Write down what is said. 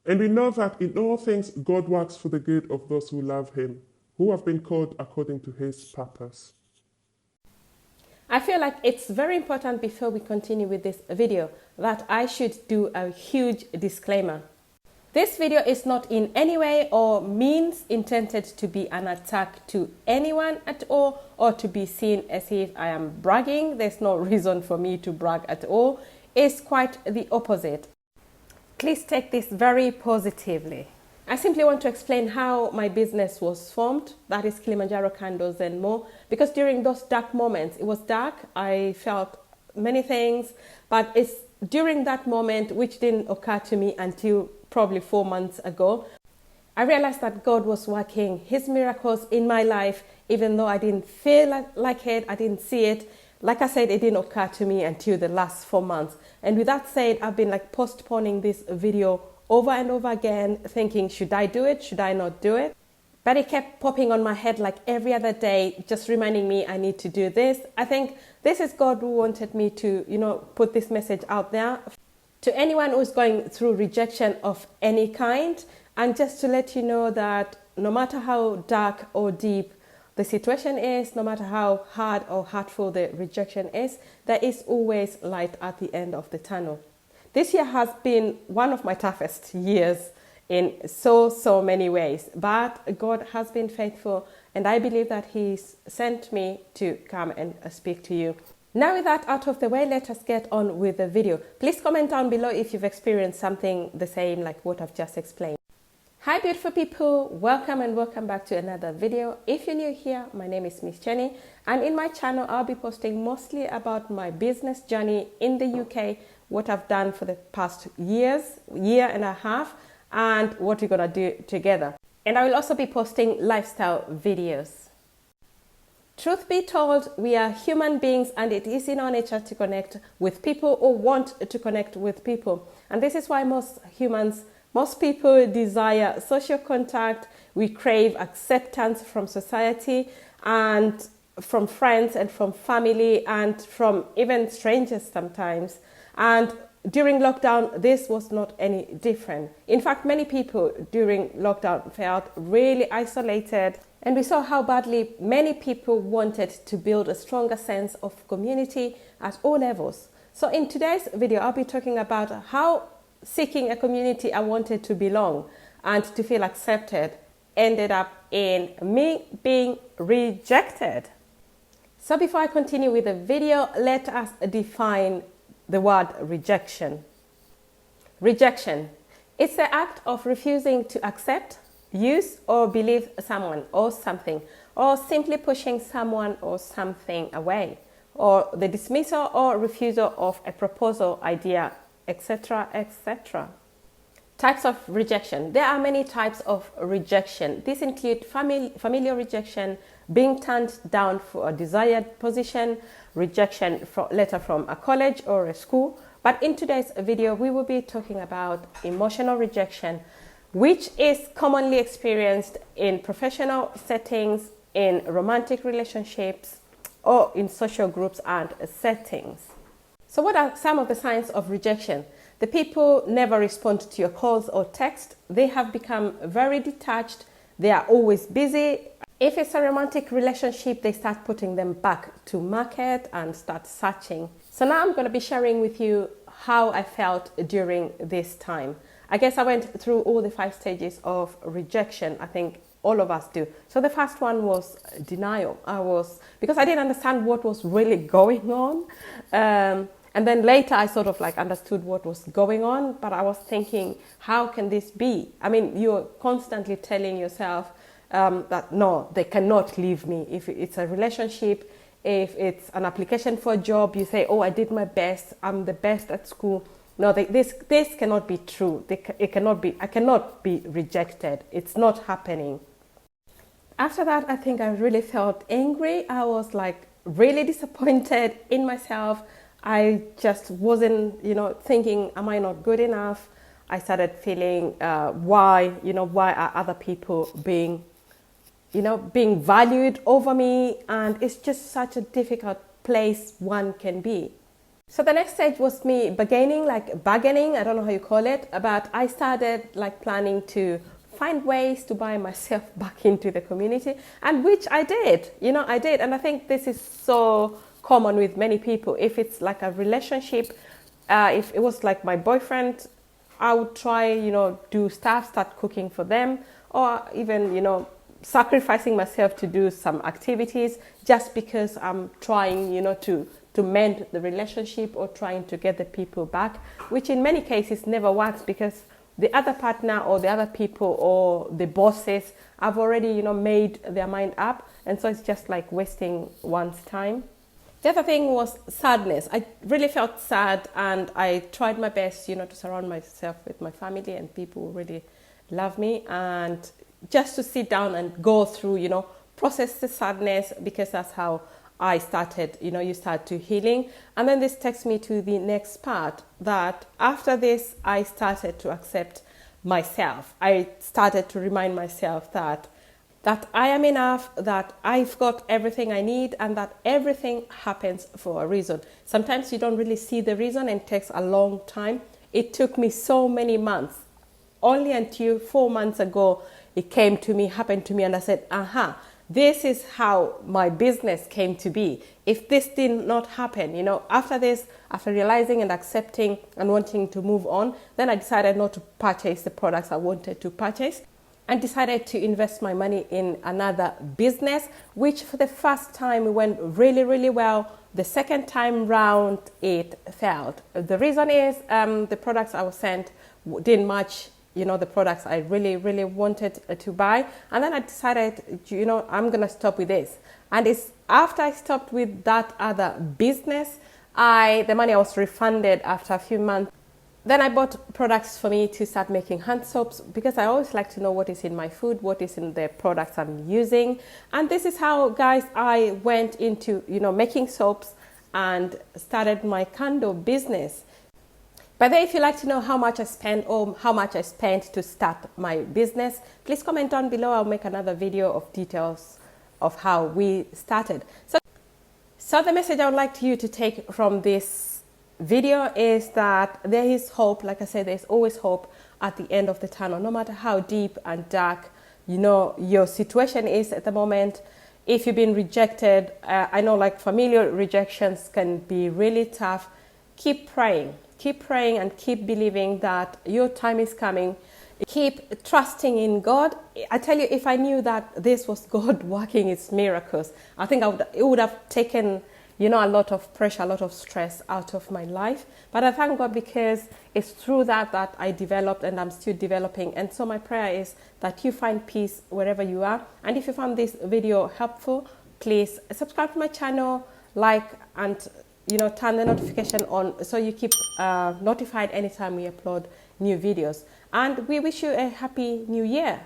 And we know that in all things God works for the good of those who love him, who have been called according to his purpose. I feel like it's very important before we continue with this video that I should do a huge disclaimer. This video is not in any way or means intended to be an attack to anyone at all or to be seen as if I am bragging. There's no reason for me to brag at all. It's quite the opposite. Please take this very positively. I simply want to explain how my business was formed, that is Kilimanjaro Candles and More, because during those dark moments, it was dark, I felt many things, but it's during that moment, which didn't occur to me until probably 4 months ago, I realized that God was working his miracles in my life, even though I didn't feel like it, I didn't see it. Like I said, it didn't occur to me until the last 4 months. And with that said, I've been like postponing this video over and over again, thinking, should I do it? Should I not do it? But it kept popping on my head like every other day, just reminding me I need to do this. I think this is God who wanted me to, put this message out there to anyone who's going through rejection of any kind. And just to let you know that no matter how dark or deep the situation is, no matter how hard or hurtful the rejection is, there is always light at the end of the tunnel. This year has been one of my toughest years in so many ways, but God has been faithful, and I believe that he's sent me to come and speak to you. Now with that out of the way, let us get on with the video. Please comment down below if you've experienced something the same like what I've just explained. Hi beautiful people, welcome and welcome back to another video. If you're new here, my name is Miss Jenny, and in my channel I'll be posting mostly about my business journey in the UK, what I've done for the past year and a half, and what we're gonna do together. And I will also be posting lifestyle videos. Truth be told, we are human beings and it is in our nature to connect with people or want to connect with people. And this is why most people desire social contact. We crave acceptance from society and from friends and from family and from even strangers sometimes. And during lockdown, this was not any different. In fact, many people during lockdown felt really isolated, and we saw how badly many people wanted to build a stronger sense of community at all levels. So in today's video, I'll be talking about how seeking a community I wanted to belong and to feel accepted ended up in me being rejected. So before I continue with the video, let us define the word rejection. Rejection. It's the act of refusing to accept, use or believe someone or something, or simply pushing someone or something away, or the dismissal or refusal of a proposal, idea, etc., etc. Types of rejection. There are many types of rejection. These include familial rejection, being turned down for a desired position, rejection letter from a college or a school. But in today's video, we will be talking about emotional rejection, which is commonly experienced in professional settings, in romantic relationships, or in social groups and settings. So what are some of the signs of rejection? The people never respond to your calls or text. They have become very detached. They are always busy. If it's a romantic relationship, they start putting them back to market and start searching. So now I'm going to be sharing with you how I felt during this time. I guess I went through all the 5 stages of rejection. I think all of us do. So the first one was denial. Because I didn't understand what was really going on. And then later I sort of like understood what was going on, but I was thinking, how can this be? I mean, you're constantly telling yourself that no, they cannot leave me. If it's a relationship, if it's an application for a job, you say, oh, I did my best, I'm the best at school. No, this cannot be true. I cannot be rejected. It's not happening. After that, I think I really felt angry. I was like really disappointed in myself. I just wasn't, thinking, am I not good enough? I started feeling, why are other people being valued over me? And it's just such a difficult place one can be. So the next stage was me bargaining, I don't know how you call it, but I started like planning to find ways to buy myself back into the community, and which I did, I did. And I think this is so common with many people. If it's like a relationship, if it was like my boyfriend, I would try, do stuff, start cooking for them, or even, sacrificing myself to do some activities just because I'm trying, to mend the relationship or trying to get the people back, which in many cases never works because the other partner or the other people or the bosses have already, made their mind up. And so it's just like wasting one's time. The other thing was sadness. I really felt sad, and I tried my best, to surround myself with my family and people who really love me, and just to sit down and go through, process the sadness, because that's how I started, you start to healing. And then this takes me to the next part, that after this, I started to accept myself. I started to remind myself that I am enough, that I've got everything I need, and that everything happens for a reason. Sometimes you don't really see the reason, and it takes a long time. It took me so many months, only until 4 months ago, it happened to me, and I said, this is how my business came to be. If this did not happen, after this, after realizing and accepting and wanting to move on, then I decided not to purchase the products I wanted to purchase, and decided to invest my money in another business, which for the first time went really, really well. The second time round, it failed. The reason is the products I was sent didn't match the products I really, really wanted to buy. And then I decided, I'm going to stop with this. And it's after I stopped with that other business, the money I was refunded after a few months. Then I bought products for me to start making hand soaps, because I always like to know what is in my food, what is in the products I'm using. And this is how, guys, I went into, making soaps and started my candle business. But then if you'd like to know how much I spent or how much I spent to start my business, please comment down below. I'll make another video of details of how we started. So the message I would like you to take from this video is that there is hope. Like I said, there's always hope at the end of the tunnel, no matter how deep and dark, your situation is at the moment. If you've been rejected, I know like familial rejections can be really tough. Keep praying. Keep praying and keep believing that your time is coming. Keep trusting in God. I tell you, if I knew that this was God working its miracles, I think it would have taken, a lot of pressure, a lot of stress out of my life. But I thank God, because it's through that I developed, and I'm still developing. And so my prayer is that you find peace wherever you are. And if you found this video helpful, please subscribe to my channel, like, and turn the notification on so you keep notified anytime we upload new videos. And we wish you a happy new year.